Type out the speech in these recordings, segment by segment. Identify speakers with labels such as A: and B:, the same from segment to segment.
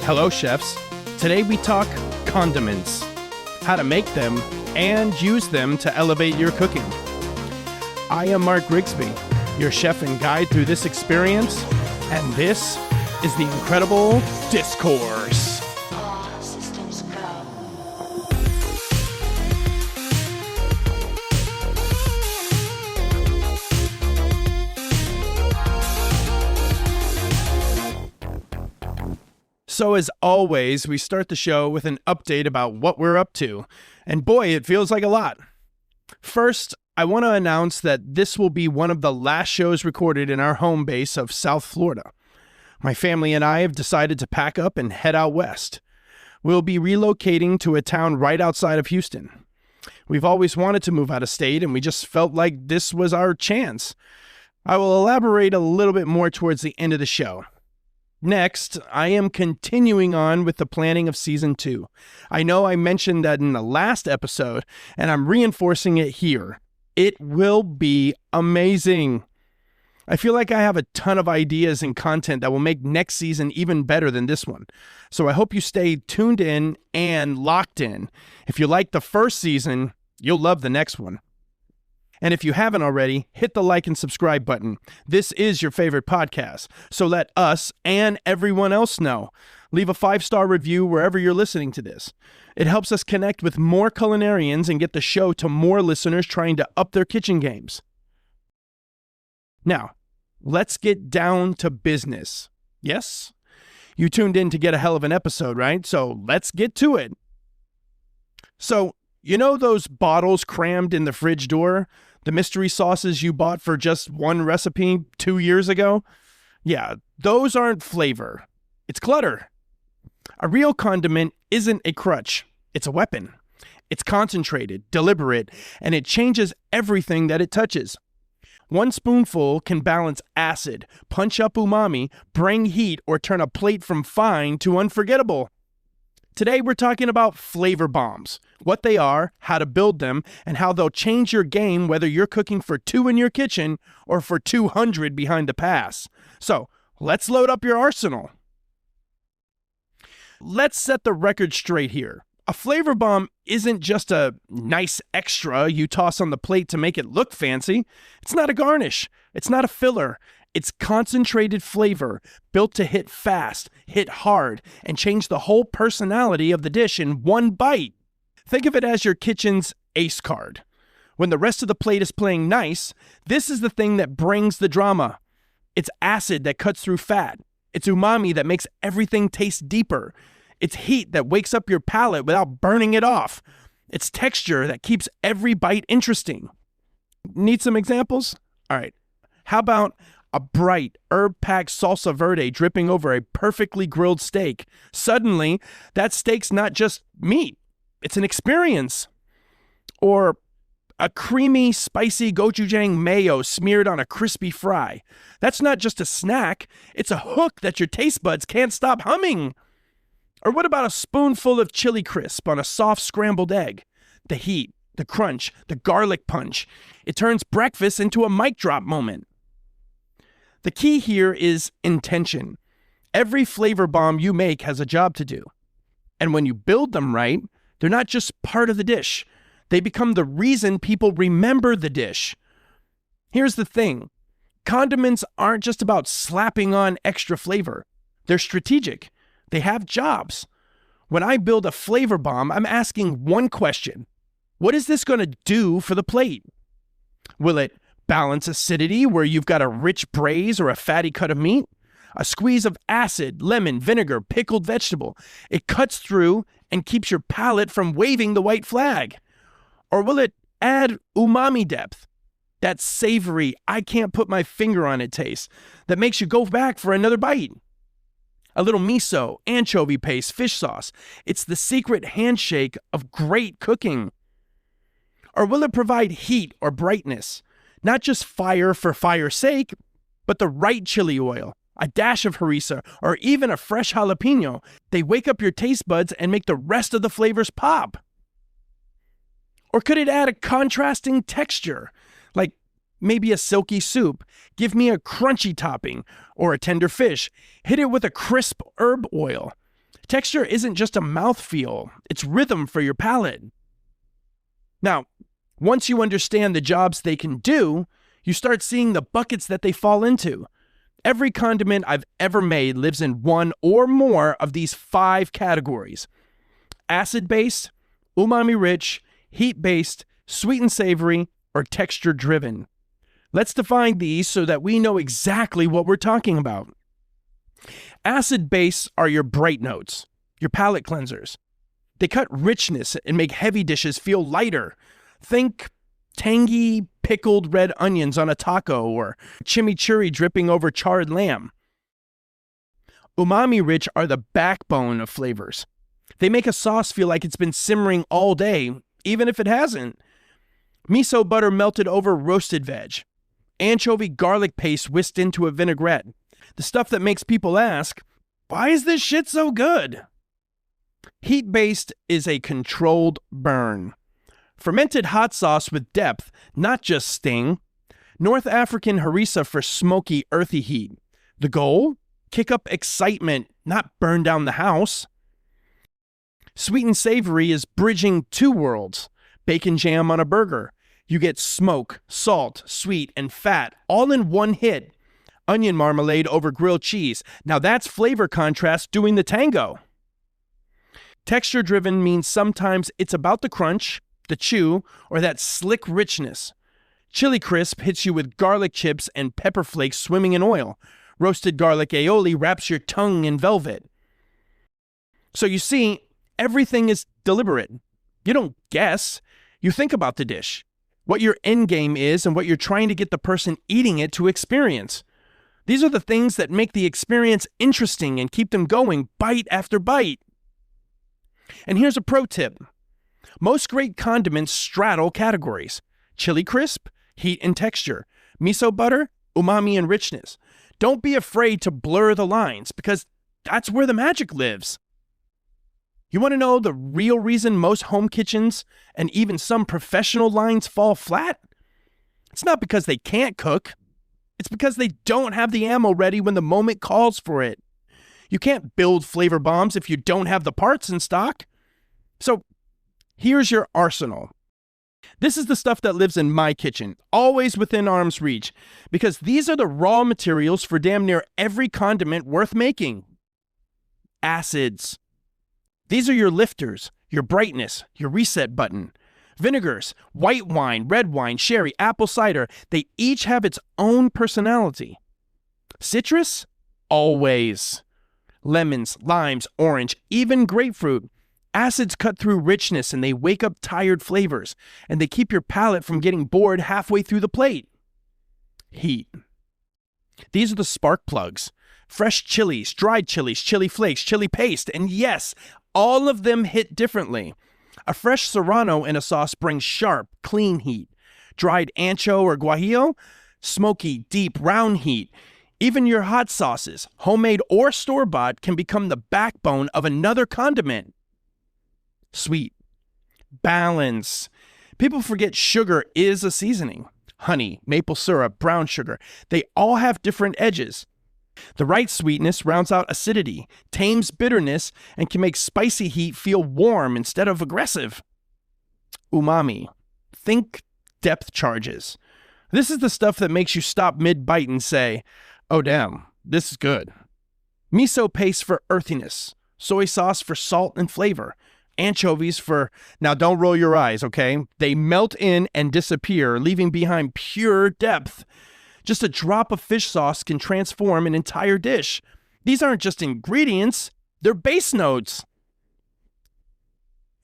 A: Hello, chefs. Today we talk condiments, how to make them and use them to elevate your cooking. I am Mark Grigsby, your chef and guide through this experience, and this is the IncrEDIBLE Discourse. So as always, we start the show with an update about what we're up to. And boy, it feels like a lot. First, I want to announce that this will be one of the last shows recorded in our home base of South Florida. My family and I have decided to pack up and head out west. We'll be relocating to a town right outside of Houston. We've always wanted to move out of state, and we just felt like this was our chance. I will elaborate a little bit more towards the end of the show. Next, I am continuing on with the planning of Season 2. I know I mentioned that in the last episode, and I'm reinforcing it here. It will be amazing. I feel like I have a ton of ideas and content that will make next season even better than this one. So I hope you stay tuned in and locked in. If you like the first season, you'll love the next one. And if you haven't already, hit the like and subscribe button. This is your favorite podcast, so let us and everyone else know. Leave a 5-star review wherever you're listening to this. It helps us connect with more culinarians and get the show to more listeners trying to up their kitchen games. Now, let's get down to business. Yes? You tuned in to get a hell of an episode, right? So let's get to it. So, you know those bottles crammed in the fridge door? The mystery sauces you bought for just one recipe 2 years ago? Yeah, those aren't flavor. It's clutter. A real condiment isn't a crutch. It's a weapon. It's concentrated, deliberate, and it changes everything that it touches. One spoonful can balance acid, punch up umami, bring heat, or turn a plate from fine to unforgettable. Today, we're talking about flavor bombs, what they are, how to build them, and how they'll change your game whether you're cooking for 2 in your kitchen or for 200 behind the pass. So, let's load up your arsenal. Let's set the record straight here. A flavor bomb isn't just a nice extra you toss on the plate to make it look fancy. It's not a garnish. It's not a filler. It's concentrated flavor built to hit fast, hit hard, and change the whole personality of the dish in one bite. Think of it as your kitchen's ace card. When the rest of the plate is playing nice, this is the thing that brings the drama. It's acid that cuts through fat. It's umami that makes everything taste deeper. It's heat that wakes up your palate without burning it off. It's texture that keeps every bite interesting. Need some examples? All right. How about a bright, herb-packed salsa verde dripping over a perfectly grilled steak? Suddenly, that steak's not just meat. It's an experience. Or a creamy, spicy gochujang mayo smeared on a crispy fry. That's not just a snack. It's a hook that your taste buds can't stop humming. Or what about a spoonful of chili crisp on a soft scrambled egg? The heat, the crunch, the garlic punch. It turns breakfast into a mic drop moment. The key here is intention. Every flavor bomb you make has a job to do. And when you build them right, they're not just part of the dish. They become the reason people remember the dish. Here's the thing. Condiments aren't just about slapping on extra flavor. They're strategic. They have jobs. When I build a flavor bomb, I'm asking one question. What is this going to do for the plate? Will it balance acidity where you've got a rich braise or a fatty cut of meat? A squeeze of acid, lemon, vinegar, pickled vegetable. It cuts through and keeps your palate from waving the white flag. Or will it add umami depth? That savory, I can't put my finger on it taste that makes you go back for another bite. A little miso, anchovy paste, fish sauce. It's the secret handshake of great cooking. Or will it provide heat or brightness? Not just fire for fire's sake, but the right chili oil, a dash of harissa, or even a fresh jalapeno. They wake up your taste buds and make the rest of the flavors pop. Or could it add a contrasting texture? Like maybe a silky soup. Give me a crunchy topping or a tender fish. Hit it with a crisp herb oil. Texture isn't just a mouthfeel, it's rhythm for your palate. Now, once you understand the jobs they can do, you start seeing the buckets that they fall into. Every condiment I've ever made lives in one or more of these 5 categories: acid-based, umami-rich, heat-based, sweet and savory, or texture-driven. Let's define these so that we know exactly what we're talking about. Acid-based are your bright notes, your palate cleansers. They cut richness and make heavy dishes feel lighter. Think tangy, pickled red onions on a taco or chimichurri dripping over charred lamb. Umami-rich are the backbone of flavors. They make a sauce feel like it's been simmering all day, even if it hasn't. Miso butter melted over roasted veg. Anchovy garlic paste whisked into a vinaigrette. The stuff that makes people ask, why is this shit so good? Heat-based is a controlled burn. Fermented hot sauce with depth, not just sting. North African harissa for smoky, earthy heat. The goal? Kick up excitement, not burn down the house. Sweet and savory is bridging 2 worlds. Bacon jam on a burger. You get smoke, salt, sweet, and fat all in one hit. Onion marmalade over grilled cheese. Now that's flavor contrast doing the tango. Texture-driven means sometimes it's about the crunch, the chew, or that slick richness. Chili crisp hits you with garlic chips and pepper flakes swimming in oil. Roasted garlic aioli wraps your tongue in velvet. So you see, everything is deliberate. You don't guess. You think about the dish, what your end game is, and what you're trying to get the person eating it to experience. These are the things that make the experience interesting and keep them going bite after bite. And here's a pro tip. Most great condiments straddle categories: chili crisp, heat and texture, miso butter, umami and richness. Don't be afraid to blur the lines, because that's where the magic lives. You want to know the real reason most home kitchens and even some professional lines fall flat? It's not because they can't cook. It's because they don't have the ammo ready when the moment calls for it. You can't build flavor bombs if you don't have the parts in stock. So here's your arsenal. This is the stuff that lives in my kitchen, always within arm's reach, because these are the raw materials for damn near every condiment worth making. Acids. These are your lifters, your brightness, your reset button. Vinegars, white wine, red wine, sherry, apple cider, they each have its own personality. Citrus? Always. Lemons, limes, orange, even grapefruit. Acids cut through richness and they wake up tired flavors, and they keep your palate from getting bored halfway through the plate. Heat. These are the spark plugs. Fresh chilies, dried chilies, chili flakes, chili paste, and yes, all of them hit differently. A fresh serrano in a sauce brings sharp, clean heat. Dried ancho or guajillo, smoky, deep, round heat. Even your hot sauces, homemade or store-bought, can become the backbone of another condiment. Sweet. Balance. People forget sugar is a seasoning. Honey, maple syrup, brown sugar, they all have different edges. The right sweetness rounds out acidity, tames bitterness, and can make spicy heat feel warm instead of aggressive. Umami. Think depth charges. This is the stuff that makes you stop mid-bite and say, oh damn, this is good. Miso paste for earthiness. Soy sauce for salt and flavor. Anchovies for, now don't roll your eyes, okay? They melt in and disappear, leaving behind pure depth. Just a drop of fish sauce can transform an entire dish. These aren't just ingredients, they're base notes.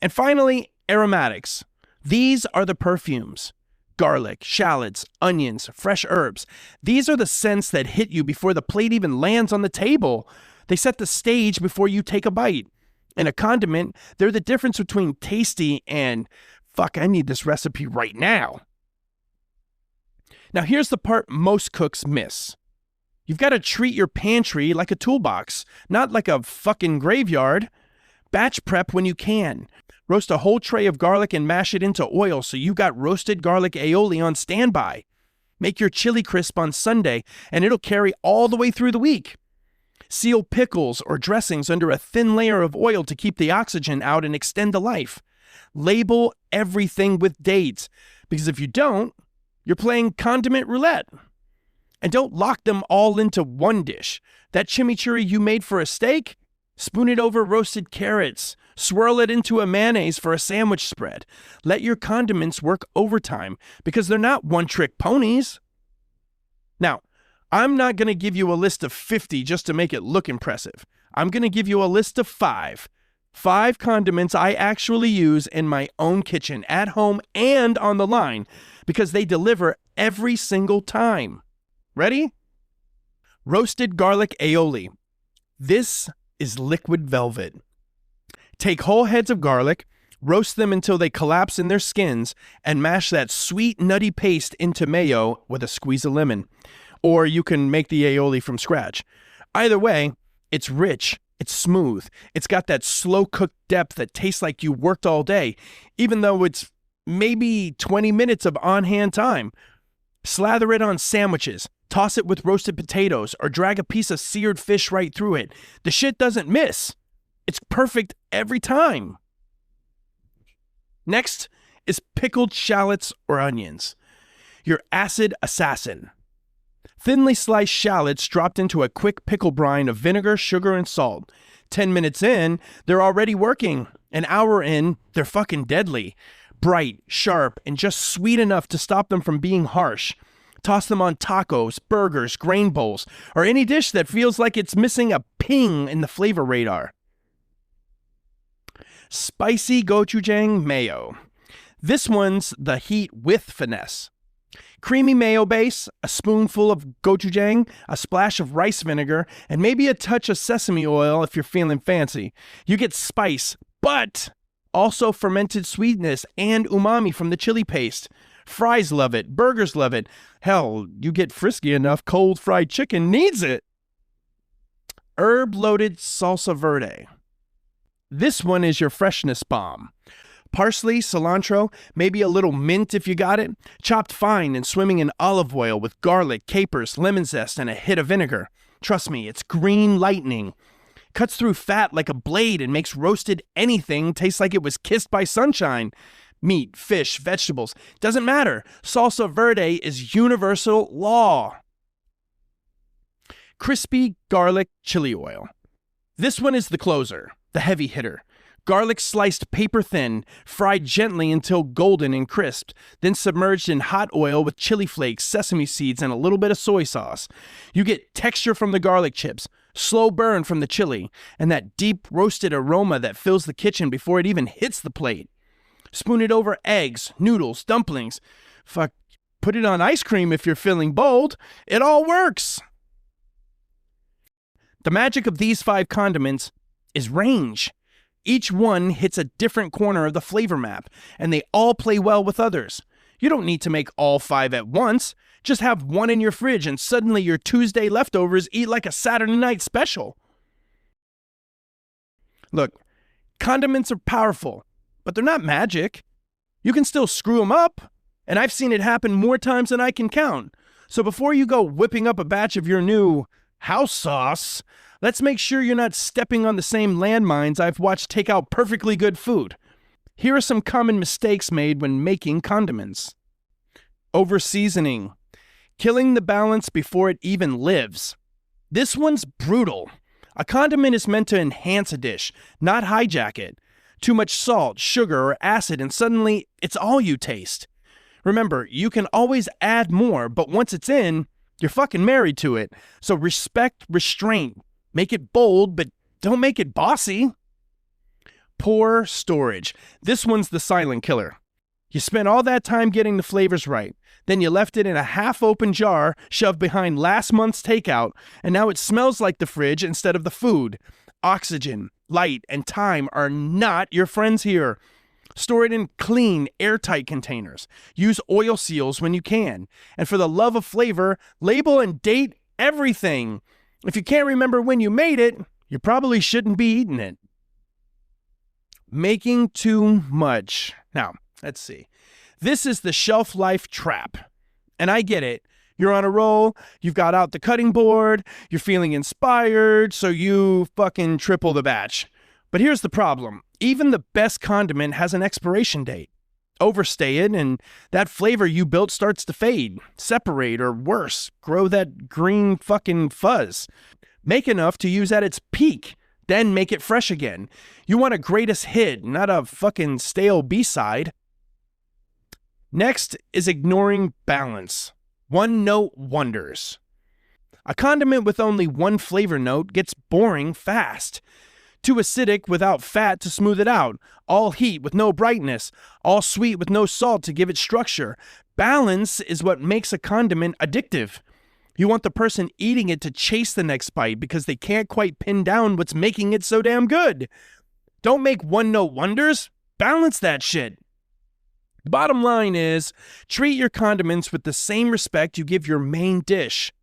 A: And finally, aromatics. These are the perfumes. Garlic, shallots, onions, fresh herbs. These are the scents that hit you before the plate even lands on the table. They set the stage before you take a bite. In a condiment, they're the difference between tasty and, fuck, I need this recipe right now. Now here's the part most cooks miss. You've got to treat your pantry like a toolbox, not like a fucking graveyard. Batch prep when you can. Roast a whole tray of garlic and mash it into oil so you got roasted garlic aioli on standby. Make your chili crisp on Sunday and it'll carry all the way through the week. Seal pickles or dressings under a thin layer of oil to keep the oxygen out and extend the life. Label everything with dates, because if you don't, you're playing condiment roulette. And don't lock them all into one dish. That chimichurri you made for a steak, spoon it over roasted carrots. Swirl it into a mayonnaise for a sandwich spread. Let your condiments work overtime, because they're not one-trick ponies. Now, I'm not going to give you a list of 50 just to make it look impressive. I'm going to give you a list of 5. 5 condiments I actually use in my own kitchen, at home and on the line, because they deliver every single time. Ready? Roasted garlic aioli. This is liquid velvet. Take whole heads of garlic, roast them until they collapse in their skins, and mash that sweet, nutty paste into mayo with a squeeze of lemon. Or you can make the aioli from scratch. Either way, it's rich, it's smooth, it's got that slow-cooked depth that tastes like you worked all day, even though it's maybe 20 minutes of on-hand time. Slather it on sandwiches, toss it with roasted potatoes, or drag a piece of seared fish right through it. The shit doesn't miss. It's perfect every time. Next is pickled shallots or onions. Your acid assassin. Thinly sliced shallots dropped into a quick pickle brine of vinegar, sugar, and salt. 10 minutes in, they're already working. An hour in, they're fucking deadly. Bright, sharp, and just sweet enough to stop them from being harsh. Toss them on tacos, burgers, grain bowls, or any dish that feels like it's missing a ping in the flavor radar. Spicy gochujang mayo. This one's the heat with finesse. Creamy mayo base, a spoonful of gochujang, a splash of rice vinegar, and maybe a touch of sesame oil if you're feeling fancy. You get spice, but also fermented sweetness and umami from the chili paste. Fries love it. Burgers love it. Hell, you get frisky enough, cold fried chicken needs it. Herb-loaded salsa verde. This one is your freshness bomb. Parsley, cilantro, maybe a little mint if you got it, chopped fine and swimming in olive oil with garlic, capers, lemon zest, and a hit of vinegar. Trust me, it's green lightning. Cuts through fat like a blade and makes roasted anything taste like it was kissed by sunshine. Meat, fish, vegetables, doesn't matter. Salsa verde is universal law. Crispy garlic chili oil. This one is the closer, the heavy hitter. Garlic sliced paper thin, fried gently until golden and crisp, then submerged in hot oil with chili flakes, sesame seeds, and a little bit of soy sauce. You get texture from the garlic chips, slow burn from the chili, and that deep roasted aroma that fills the kitchen before it even hits the plate. Spoon it over eggs, noodles, dumplings. Fuck, put it on ice cream if you're feeling bold. It all works. The magic of these 5 condiments is range. Each one hits a different corner of the flavor map, and they all play well with others. You don't need to make all 5 at once. Just have one in your fridge, and suddenly your Tuesday leftovers eat like a Saturday night special. Look, condiments are powerful, but they're not magic. You can still screw them up, and I've seen it happen more times than I can count. So before you go whipping up a batch of your new house sauce, let's make sure you're not stepping on the same landmines I've watched take out perfectly good food. Here are some common mistakes made when making condiments. Over-seasoning. Killing the balance before it even lives. This one's brutal. A condiment is meant to enhance a dish, not hijack it. Too much salt, sugar, or acid, and suddenly it's all you taste. Remember, you can always add more, but once it's in, you're fucking married to it. So respect restraint. Make it bold, but don't make it bossy. Poor storage. This one's the silent killer. You spent all that time getting the flavors right. Then you left it in a half-open jar shoved behind last month's takeout, and now it smells like the fridge instead of the food. Oxygen, light, and time are not your friends here. Store it in clean, airtight containers. Use oil seals when you can. And for the love of flavor, label and date everything. If you can't remember when you made it, you probably shouldn't be eating it. Making too much. Now, let's see. This is the shelf life trap. And I get it. You're on a roll, you've got out the cutting board, you're feeling inspired, so you fucking triple the batch. But here's the problem. Even the best condiment has an expiration date. Overstay it, and that flavor you built starts to fade, separate, or worse, grow that green fucking fuzz. Make enough to use at its peak, then make it fresh again. You want a greatest hit, not a fucking stale B-side. Next is ignoring balance. One-note wonders. A condiment with only one flavor note gets boring fast. Too acidic without fat to smooth it out. All heat with no brightness. All sweet with no salt to give it structure. Balance is what makes a condiment addictive. You want the person eating it to chase the next bite because they can't quite pin down what's making it so damn good. Don't make one-note wonders. Balance that shit. The bottom line is, treat your condiments with the same respect you give your main dish.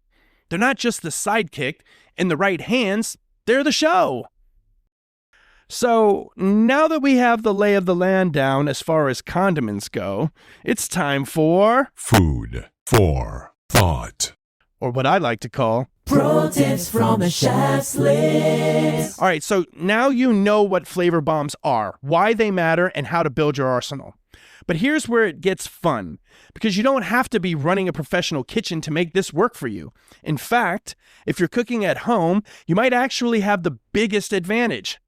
A: They're not just the sidekick. In the right hands, they're the show. So, now that we have the lay of the land down as far as condiments go, it's time for
B: Food for Thought.
A: Or what I like to call
C: Pro tips from a chef's list.
A: All right, so now you know what flavor bombs are, why they matter, and how to build your arsenal. But here's where it gets fun, because you don't have to be running a professional kitchen to make this work for you. In fact, if you're cooking at home, you might actually have the biggest advantage.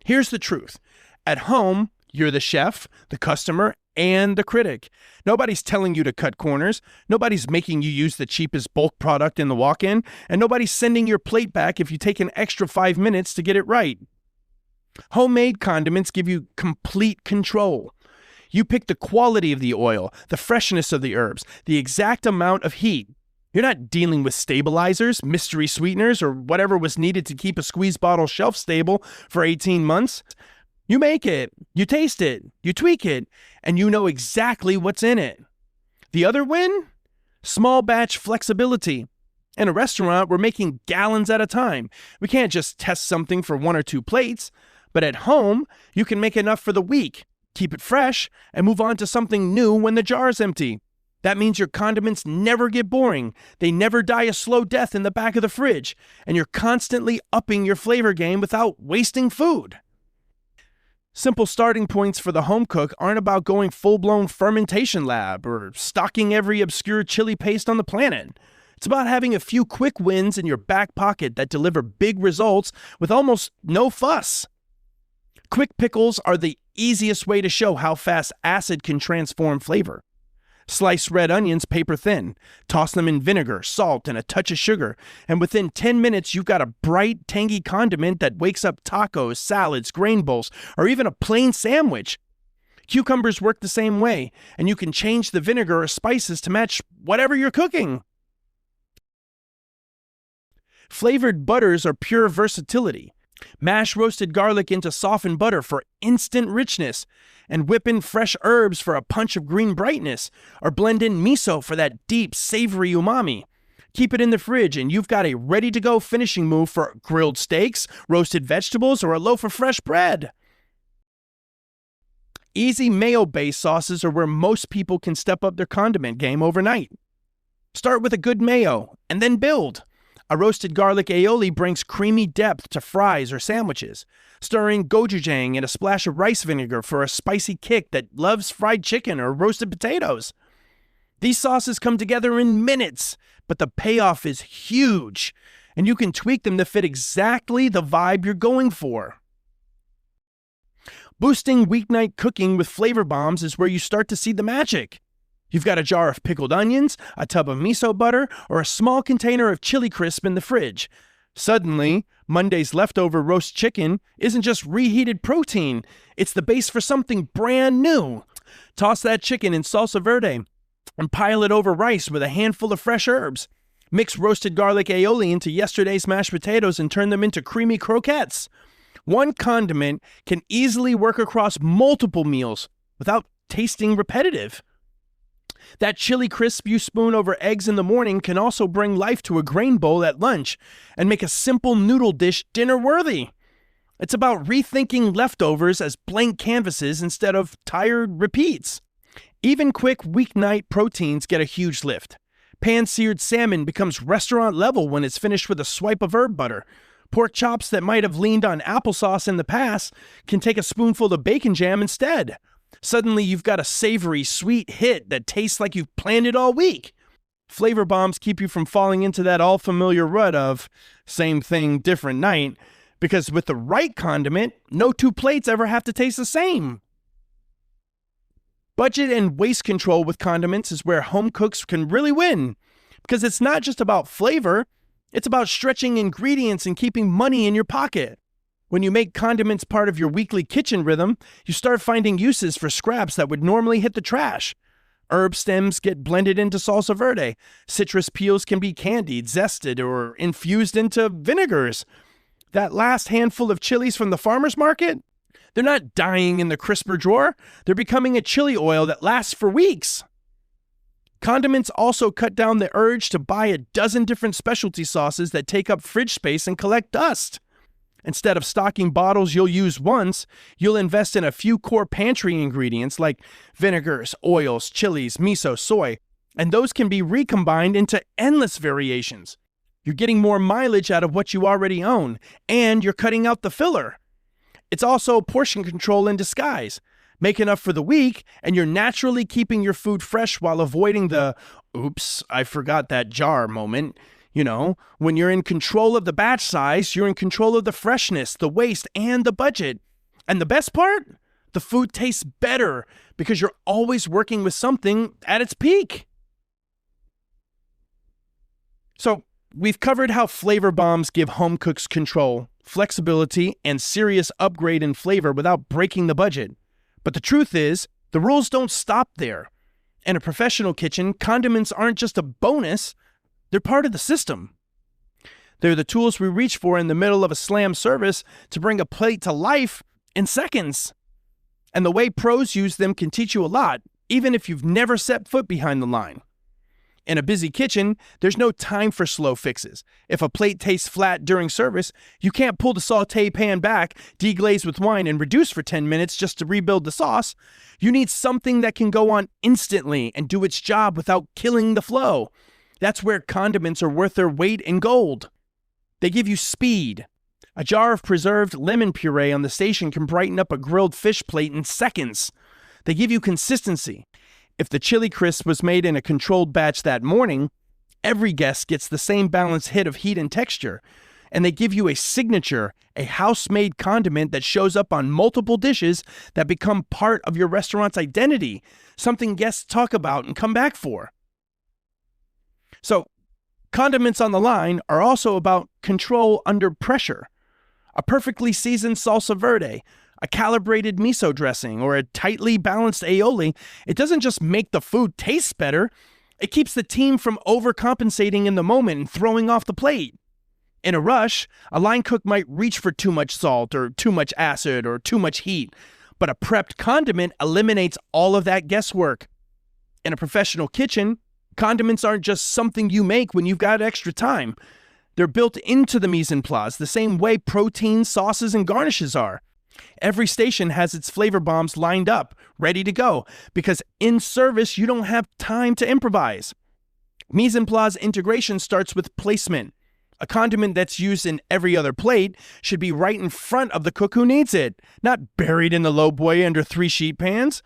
A: Here's the truth. At home, you're the chef, the customer, and the critic. Nobody's telling you to cut corners. Nobody's making you use the cheapest bulk product in the walk-in. And nobody's sending your plate back if you take an extra 5 minutes to get it right. Homemade condiments give you complete control. You pick the quality of the oil, the freshness of the herbs, the exact amount of heat. You're not dealing with stabilizers, mystery sweeteners, or whatever was needed to keep a squeeze bottle shelf stable for 18 months. You make it, you taste it, you tweak it, and you know exactly what's in it. The other win? Small batch flexibility. In a restaurant, we're making gallons at a time. We can't just test something for 1 or 2 plates. But at home, you can make enough for the week, keep it fresh, and move on to something new when the jar's empty. That means your condiments never get boring. They never die a slow death in the back of the fridge. And you're constantly upping your flavor game without wasting food. Simple starting points for the home cook aren't about going full-blown fermentation lab or stocking every obscure chili paste on the planet. It's about having a few quick wins in your back pocket that deliver big results with almost no fuss. Quick pickles are the easiest way to show how fast acid can transform flavor. Slice red onions paper thin, toss them in vinegar, salt, and a touch of sugar, and within 10 minutes you've got a bright, tangy condiment that wakes up tacos, salads, grain bowls, or even a plain sandwich. Cucumbers work the same way, and you can change the vinegar or spices to match whatever you're cooking. Flavored butters are pure versatility. Mash roasted garlic into softened butter for instant richness, and whip in fresh herbs for a punch of green brightness, or blend in miso for that deep, savory umami. Keep it in the fridge and you've got a ready-to-go finishing move for grilled steaks, roasted vegetables, or a loaf of fresh bread. Easy mayo-based sauces are where most people can step up their condiment game overnight. Start with a good mayo, and then build. A roasted garlic aioli brings creamy depth to fries or sandwiches. Stir in gochujang and a splash of rice vinegar for a spicy kick that loves fried chicken or roasted potatoes. These sauces come together in minutes, but the payoff is huge, and you can tweak them to fit exactly the vibe you're going for. Boosting weeknight cooking with flavor bombs is where you start to see the magic. You've got a jar of pickled onions, a tub of miso butter, or a small container of chili crisp in the fridge. Suddenly, Monday's leftover roast chicken isn't just reheated protein. It's the base for something brand new. Toss that chicken in salsa verde and pile it over rice with a handful of fresh herbs. Mix roasted garlic aioli into yesterday's mashed potatoes and turn them into creamy croquettes. One condiment can easily work across multiple meals without tasting repetitive. That chili crisp you spoon over eggs in the morning can also bring life to a grain bowl at lunch and make a simple noodle dish dinner-worthy. It's about rethinking leftovers as blank canvases instead of tired repeats. Even quick weeknight proteins get a huge lift. Pan-seared salmon becomes restaurant level when it's finished with a swipe of herb butter. Pork chops that might have leaned on applesauce in the past can take a spoonful of bacon jam instead. Suddenly you've got a savory, sweet hit that tastes like you've planned it all week. Flavor bombs keep you from falling into that all-familiar rut of same thing, different night, because with the right condiment, no two plates ever have to taste the same. Budget and waste control with condiments is where home cooks can really win, because it's not just about flavor, it's about stretching ingredients and keeping money in your pocket. When you make condiments part of your weekly kitchen rhythm, you start finding uses for scraps that would normally hit the trash. Herb stems get blended into salsa verde. Citrus peels can be candied, zested, or infused into vinegars. That last handful of chilies from the farmer's market, they're not dying in the crisper drawer. They're becoming a chili oil that lasts for weeks. Condiments also cut down the urge to buy a dozen different specialty sauces that take up fridge space and collect dust. Instead of stocking bottles you'll use once, you'll invest in a few core pantry ingredients like vinegars, oils, chilies, miso, soy, and those can be recombined into endless variations. You're getting more mileage out of what you already own, and you're cutting out the filler. It's also portion control in disguise. Make enough for the week, and you're naturally keeping your food fresh while avoiding the, oops, I forgot that jar moment. You know, when you're in control of the batch size, you're in control of the freshness, the waste, and the budget. And the best part? The food tastes better because you're always working with something at its peak. So, we've covered how flavor bombs give home cooks control, flexibility, and serious upgrade in flavor without breaking the budget. But the truth is, the rules don't stop there. In a professional kitchen, condiments aren't just a bonus, they're part of the system. They're the tools we reach for in the middle of a slam service to bring a plate to life in seconds. And the way pros use them can teach you a lot, even if you've never set foot behind the line. In a busy kitchen, there's no time for slow fixes. If a plate tastes flat during service, you can't pull the sauté pan back, deglaze with wine, and reduce for 10 minutes just to rebuild the sauce. You need something that can go on instantly and do its job without killing the flow. That's where condiments are worth their weight in gold. They give you speed. A jar of preserved lemon puree on the station can brighten up a grilled fish plate in seconds. They give you consistency. If the chili crisp was made in a controlled batch that morning, every guest gets the same balanced hit of heat and texture. And they give you a signature, a house-made condiment that shows up on multiple dishes that become part of your restaurant's identity, something guests talk about and come back for. So, condiments on the line are also about control under pressure. A perfectly seasoned salsa verde, a calibrated miso dressing, or a tightly balanced aioli, it doesn't just make the food taste better, it keeps the team from overcompensating in the moment and throwing off the plate. In a rush, a line cook might reach for too much salt or too much acid or too much heat, but a prepped condiment eliminates all of that guesswork. In a professional kitchen, condiments aren't just something you make when you've got extra time. They're built into the mise en place, the same way proteins, sauces, and garnishes are. Every station has its flavor bombs lined up, ready to go, because in service, you don't have time to improvise. Mise en place integration starts with placement. A condiment that's used in every other plate should be right in front of the cook who needs it, not buried in the low boy under 3 sheet pans.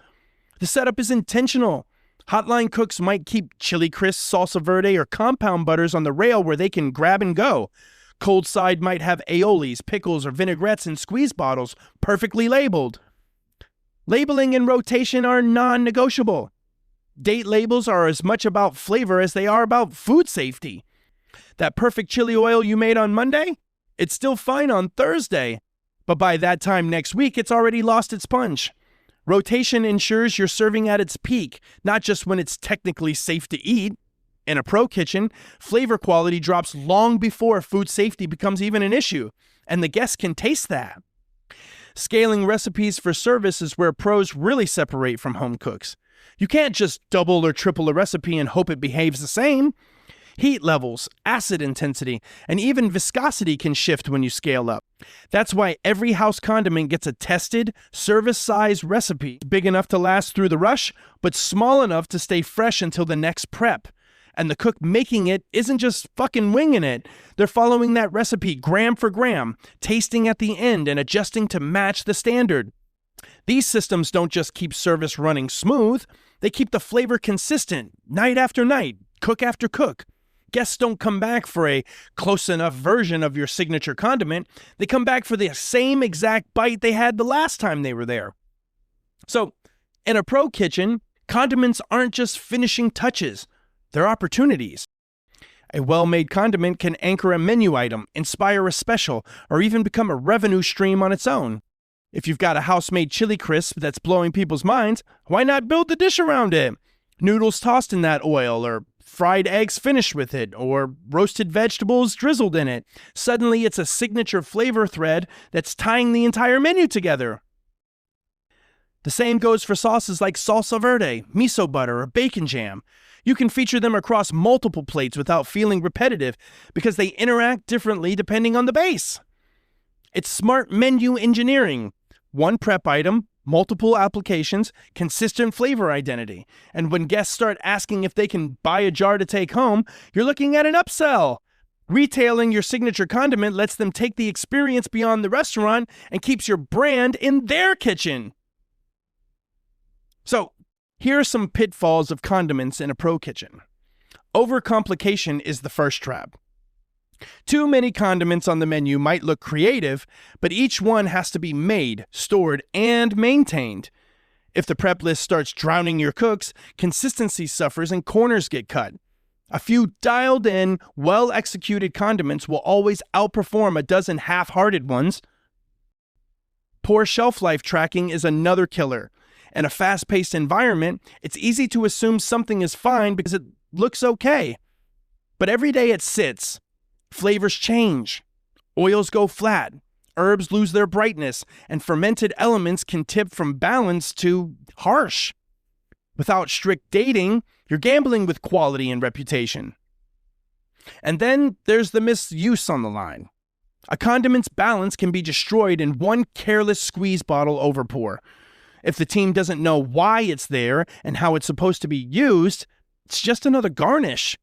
A: The setup is intentional. Hotline cooks might keep chili crisp, salsa verde, or compound butters on the rail where they can grab and go. Cold side might have aiolis, pickles, or vinaigrettes in squeeze bottles, perfectly labeled. Labeling and rotation are non-negotiable. Date labels are as much about flavor as they are about food safety. That perfect chili oil you made on Monday? It's still fine on Thursday, but by that time next week, it's already lost its punch. Rotation ensures you're serving at its peak, not just when it's technically safe to eat. In a pro kitchen, flavor quality drops long before food safety becomes even an issue, and the guests can taste that. Scaling recipes for service is where pros really separate from home cooks. You can't just double or triple a recipe and hope it behaves the same. Heat levels, acid intensity, and even viscosity can shift when you scale up. That's why every house condiment gets a tested, service-size recipe, big enough to last through the rush, but small enough to stay fresh until the next prep. And the cook making it isn't just fucking winging it. They're following that recipe gram for gram, tasting at the end and adjusting to match the standard. These systems don't just keep service running smooth, they keep the flavor consistent night after night, cook after cook. Guests don't come back for a close enough version of your signature condiment. They come back for the same exact bite they had the last time they were there. So, in a pro kitchen, condiments aren't just finishing touches, they're opportunities. A well-made condiment can anchor a menu item, inspire a special, or even become a revenue stream on its own. If you've got a house-made chili crisp that's blowing people's minds, why not build the dish around it? Noodles tossed in that oil, or fried eggs finished with it, or roasted vegetables drizzled in it. Suddenly it's a signature flavor thread that's tying the entire menu together. The same goes for sauces like salsa verde, miso butter, or bacon jam. You can feature them across multiple plates without feeling repetitive because they interact differently depending on the base. It's smart menu engineering. One prep item, multiple applications, consistent flavor identity. And when guests start asking if they can buy a jar to take home, you're looking at an upsell. Retailing your signature condiment lets them take the experience beyond the restaurant and keeps your brand in their kitchen. So, here are some pitfalls of condiments in a pro kitchen. Overcomplication is the first trap. Too many condiments on the menu might look creative, but each one has to be made, stored, and maintained. If the prep list starts drowning your cooks, consistency suffers and corners get cut. A few dialed-in, well-executed condiments will always outperform a dozen half-hearted ones. Poor shelf life tracking is another killer. In a fast-paced environment, it's easy to assume something is fine because it looks okay. But every day it sits, flavors change, oils go flat, herbs lose their brightness, and fermented elements can tip from balanced to harsh. Without strict dating, you're gambling with quality and reputation. And then there's the misuse on the line. A condiment's balance can be destroyed in one careless squeeze bottle overpour. If the team doesn't know why it's there and how it's supposed to be used, it's just another garnish.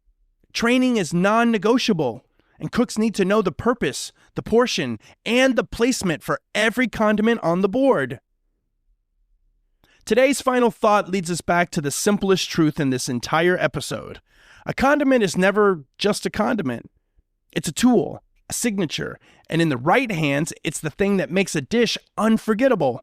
A: Training is non-negotiable, and cooks need to know the purpose, the portion, and the placement for every condiment on the board. Today's final thought leads us back to the simplest truth in this entire episode. A condiment is never just a condiment. It's a tool, a signature, and in the right hands, it's the thing that makes a dish unforgettable.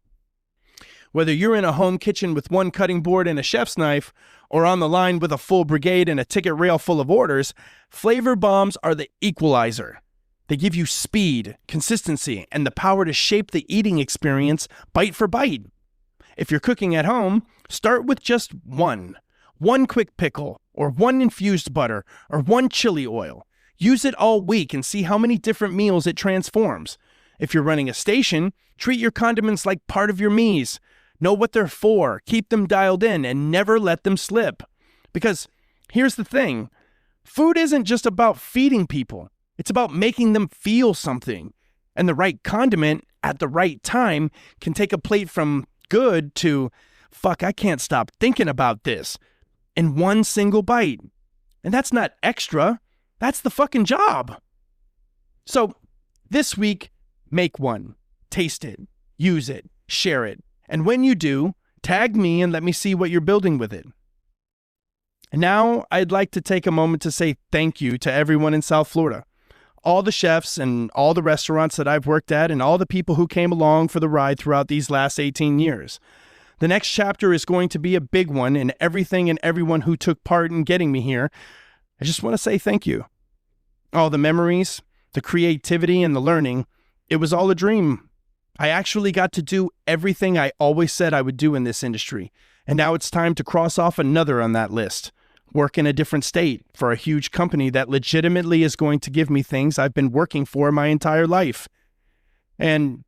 A: Whether you're in a home kitchen with one cutting board and a chef's knife, or on the line with a full brigade and a ticket rail full of orders, flavor bombs are the equalizer. They give you speed, consistency, and the power to shape the eating experience bite for bite. If you're cooking at home, start with just one quick pickle, or one infused butter, or one chili oil. Use it all week and see how many different meals it transforms. If you're running a station, treat your condiments like part of your mise. Know what they're for, keep them dialed in, and never let them slip. Because here's the thing, food isn't just about feeding people. It's about making them feel something. And the right condiment at the right time can take a plate from good to, fuck, I can't stop thinking about this, in one single bite. And that's not extra, that's the fucking job. So this week, make one, taste it, use it, share it. And when you do, tag me and let me see what you're building with it. And now I'd like to take a moment to say thank you to everyone in South Florida. All the chefs and all the restaurants that I've worked at and all the people who came along for the ride throughout these last 18 years. The next chapter is going to be a big one, and everything and everyone who took part in getting me here, I just want to say thank you. All the memories, the creativity, and the learning, it was all a dream. I actually got to do everything I always said I would do in this industry, and now it's time to cross off another on that list. Work in a different state for a huge company that legitimately is going to give me things I've been working for my entire life. And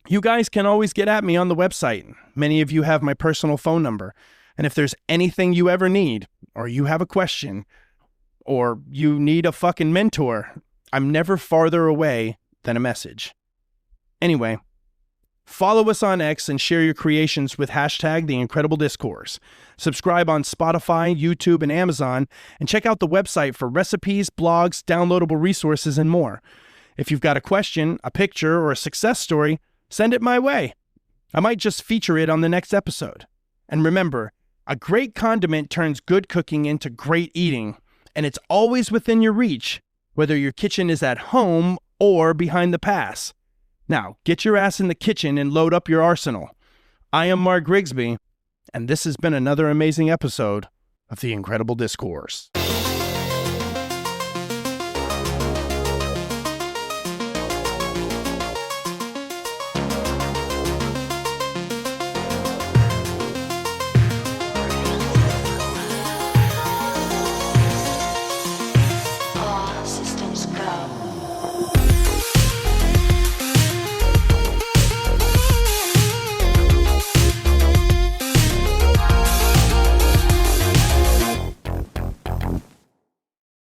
A: you guys can always get at me on the website. Many of you have my personal phone number, and if there's anything you ever need, or you have a question, or you need a fucking mentor, I'm never farther away than a message. Anyway, Follow us on X and share your creations with hashtag The Incredible Discourse. Subscribe on Spotify, YouTube, and Amazon, and check out the website for recipes, blogs, downloadable resources, and more. If you've got a question, a picture, or a success story, send it my way. I might just feature it on the next episode. And remember, a great condiment turns good cooking into great eating, and it's always within your reach, whether your kitchen is at home or behind the pass. Now, get your ass in the kitchen and load up your arsenal. I am Mark Grigsby, and this has been another amazing episode of The Incredible Discourse.